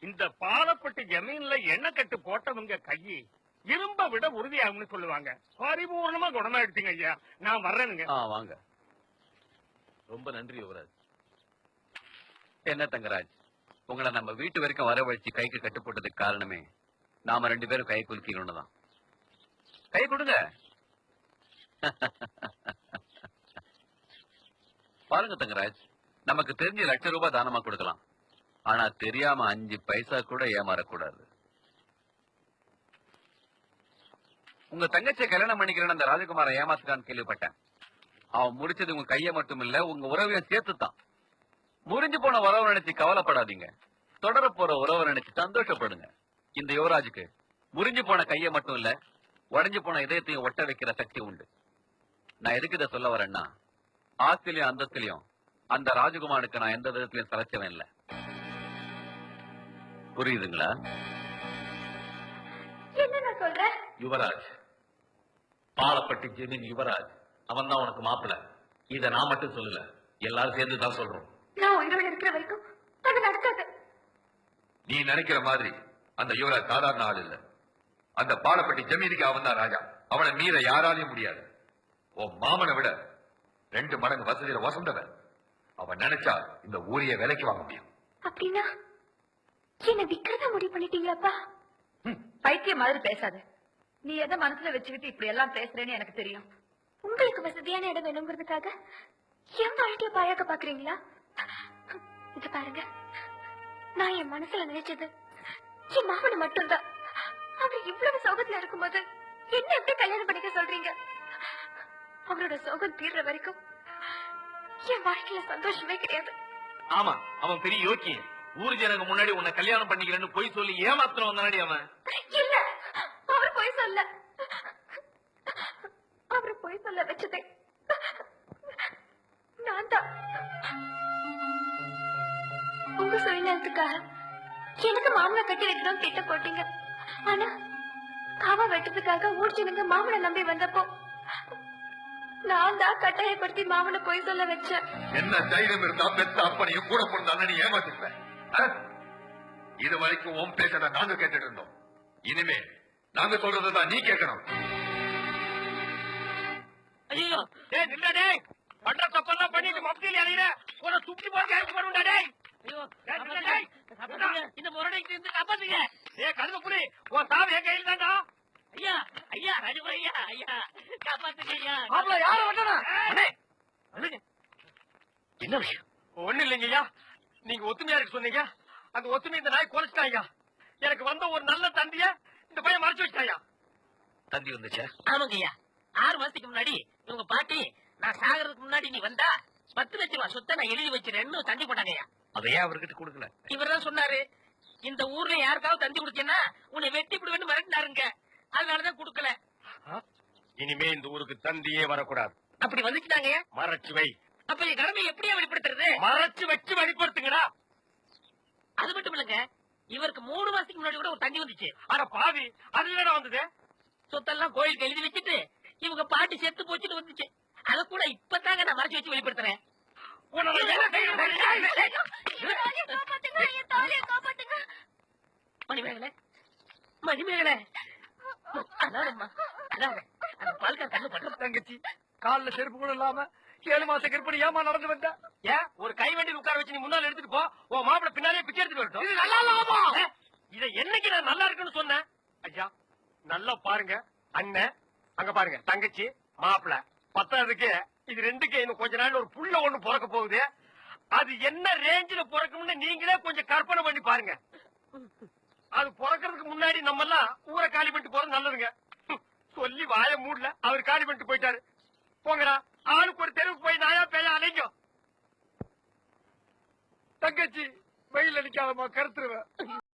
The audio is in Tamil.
இந்த பாலப்பட்டு ஜமீன்ல எண்ணெய் கட்டு போட்டவங்க கையி இரும்ப விட உறுதியாகும்னு சொல்லுவாங்க. பரிபூர்ணமா குணமாயிடுச்சுங்க ஐயா. நான் வர்றேனுங்க. வாங்க. ரொம்ப நன்றி யுவராஜ். என்ன தங்கராஜ், உங்களை நம்ம வீட்டு வரைக்கும் வரவழைச்சு கைக்கு கட்டு போட்டதுக்கு காரணமே நாம 2 பேரும் கை குலுக்கணும்னு தான். கை கொடுங்க. பாருங்க தங்கராஜ், நமக்கு தெரிஞ்ச ₹1,00,000 தானமா கொடுக்கலாம். ஆனா தெரியாம 5 பைசா கூட ஏமாறக்கூடாது. உங்க தங்கச்சியை கல்யாணம் பண்ணிக்கிறேன்னு அந்த ராஜகுமார ஏமாத்துக்கான்னு கேள்விப்பட்டேன். அவன் முடிச்சது உங்க கைய மட்டும் இல்ல, உங்க உறவையும் சேர்த்துத்தான். முறிஞ்சு போன உறவை நினைச்சு கவலைப்படாதீங்க, தொடர போற உறவை நினைச்சு சந்தோஷப்படுங்க. இந்த யுவராஜுக்கு முறிஞ்சு போன கைய மட்டும் இல்ல, உடைஞ்சு போன இதயத்தையும் ஒட்ட வைக்கிற சக்தி உண்டு. நான் எதுக்கு இதை சொல்ல வரேன்னா, ஆஸ்திலையும் அந்தஸ்திலையும் அந்த ராஜகுமாருக்கு நான் எந்த விதத்திலையும் தலைச்சவன் இல்ல. புரியுதுங்களா? என்ன சொல்ற? யுவராஜ், பாலப்பட்டி ஜெமீன் யுவராஜ், அவன் தான் உனக்கு மாப்பிள்ள. இத நான் மட்டும் சொல்லல, எல்லாரும் சேர்ந்து தான் சொல்றோம். நான் உயிரோட இருக்கிற வரைக்கும் அது நடக்காது. நீ நினைக்கிற மாதிரி அந்த யுவராஜ் சாதாரண ஆள் இல்ல. அந்த பாலப்பட்டி ஜமீனுக்கு அவன் தான் ராஜா. அவனை மீற யாராலையும் முடியாது. உன் மாமனை விட 2 மடங்கு வசதியில வசந்தவன். அவன் நினைச்சா இந்த ஊரைய விலைக்கு வாங்க முடியும். அப்படின்னா என்ன விக்கிறதா முடிவு பண்ணிட்டீங்களாப்பா? பைத்தியம் மாதிரி பேசாத. நீ எதை மனசுல வச்சுக்கிட்டு இப்படி எல்லாம் பேசுறேன்னு எனக்கு தெரியும். உங்களுக்கு வசதியான இடம் வேணுங்கிறதுக்காக என் வாழ்க்கைய பாயாக்க பாக்குறீங்களா? இது பாருங்க, நான் என் மனசுல நினைச்சது என் மாமனை மட்டும்தான். அவர் இவ்வளவு சோகத்துல இருக்கும்போது என்ன எப்படி கல்யாணம் பண்ணிக்க சொல்றீங்க? அவரோட சோகம் தீர்ற வரைக்கும் என் வாழ்க்கையில சந்தோஷமே கிடையாது. ஆமா, அவன் பெரிய யோக்கிய. ஊரு ஜனங்க முன்னாடி உன்னை கல்யாணம் பண்ணிக்கிறேன்னு பொய் சொல்லி ஏமாத்திரம் வந்தானடி அவன். இல்ல, அவர் பொய் சொல்ல. அவரு பொய் சொல்ல வச்சதே நான் தான். உங்க சுயநலத்துக்காக எனக்கு மாமனை கட்டி வைக்கணும் திட்ட போட்டீங்க. ஆனா காவா வெட்டத்துக்காக ஊர் ஜனங்க மாமனை நம்பி வந்தப்போ நான் தான் கட்டாயப்படுத்தி மாமனை பொய் சொல்ல வச்சேன். என்ன தைரியம் இருந்தா பெத்த அப்பனையும் கூட பிறந்தாங்க நீ ஏமாத்திருப்ப. இது வரைக்கும் உன் பேச நாங்க கேட்டுட்டு இருந்தோம். இனிமே நாங்க சொல்றதுதான் நீ கேட்கணும். ஐயோ, டேய் நில்ல டேய். பண்ற தப்பெல்லாம் பண்ணிட்டு மப்தியில இறங்கிற உன சுத்தி போய் கேட்க போறடா டேய். ஐயோ, நில்ல டேய். இந்த முரடைக்கு இருந்து காப்பாத்துங்க. ஏய் கருப்புரி, உன் சாவு என் கையில தான்டா. ஐயா, ஐயா, ராஜபுர ஐயா, ஐயா காப்பாத்துங்க ஐயா. மாப்ள யார வந்தனா? டேய். என்ன விஷயம்? ஒண்ணு இல்லைங்க ஐயா. நீங்க ஒத்துமையா இருக்க சொன்னீங்க. அந்த ஒத்துமை இந்த நாய் கொலைச்சிட்டாங்க. எனக்கு வந்த ஒரு நல்ல தந்திய இந்த பையன் மறைச்சு வச்சிட்டாயா. தந்தி வந்துச்சா? ஆமாங்க ஐயா. 6 மாசத்துக்கு முன்னாடி இவங்க பாட்டி நான் சாகிறதுக்கு முன்னாடி நீ வந்தா 10 லட்சம் ரூபாய் சொத்தை நான் எழுதி வச்சிருந்தேன்னு தந்தி போட்டாங்க ஐயா. அதையே அவர்கிட்ட கொடுக்கல. இவர் தான் சொன்னாரு, இந்த ஊர்ல யாருக்காவது தந்தி கொடுத்தேன்னா உன்னை வெட்டி விடுவேன்னு மிரட்டினாருங்க. அதனாலதான் கொடுக்கல. இனிமே இந்த ஊருக்கு தந்தியே வரக்கூடாது. அப்படி வந்துச்சுட்டாங்க. மறைச்சு வை. அப்ப என் கடமை எப்படியா வெளிப்படுத்துறது? மறைச்சு வச்சு வெளிப்படுத்துங்கடா. அது மட்டும் இல்லங்க, இவருக்கு 3 மாசத்துக்கு முன்னாடி கூட ஒரு தந்தி வந்துச்சு. அட பாவி, அது வேற வந்தது. சொத்தெல்லாம் கோயிலுக்கு எழுதி வச்சுட்டு இவங்க பாட்டி செத்து போச்சுட்டு வந்துச்சு. அத கூட இப்பதாங்க நான் மறைச்சு வச்சு வெளிப்படுத்துறேன். மணிமேகலை, மணிமேகலை, அதாவதும்மா, அதாவது அந்த பால்கார் கண்ணு பண்ற தங்கச்சி கால்ல செருப்பு கூட இல்லாம 7 மாச கற்பனை ஏமா நடந்து வந்த. ஏன் ஒரு கை வண்டியில் உட்கார வச்சு நீ முன்னால எடுத்துட்டு போ. உன் மாப்பிள பின்னாலே பிச்சை எடுத்துட்டு வரட்டும். இது நல்லா இல்லாமா? இதை என்னைக்கு நான் நல்லா இருக்குன்னு சொன்னேன்? ஐயா நல்லா பாருங்க, அண்ணன் அங்க பாருங்க, தங்கச்சி மாப்பிள, பத்தாவதுக்கு இது 2க்கு இன்னும் கொஞ்ச நாள் ஒரு புள்ள ஒண்ணு பிறக்க போகுது. அது என்ன ரேஞ்சில பிறக்கும்னு நீங்களே கொஞ்சம் கற்பனை பண்ணி பாருங்க. அது பிறக்கிறதுக்கு முன்னாடி நம்ம எல்லாம் ஊரை காலி பண்ணிட்டு போறது நல்லதுங்க. சொல்லி வாய மூடல, அவர் காலி பண்ணிட்டு போயிட்டாரு. போங்கடா, ஆளுக்கு ஒரு தெருவுக்கு போய் நாயா பேயா அலைங்க. தங்கச்சி வெயில் அடிக்காதமா, கருத்துருவேன்.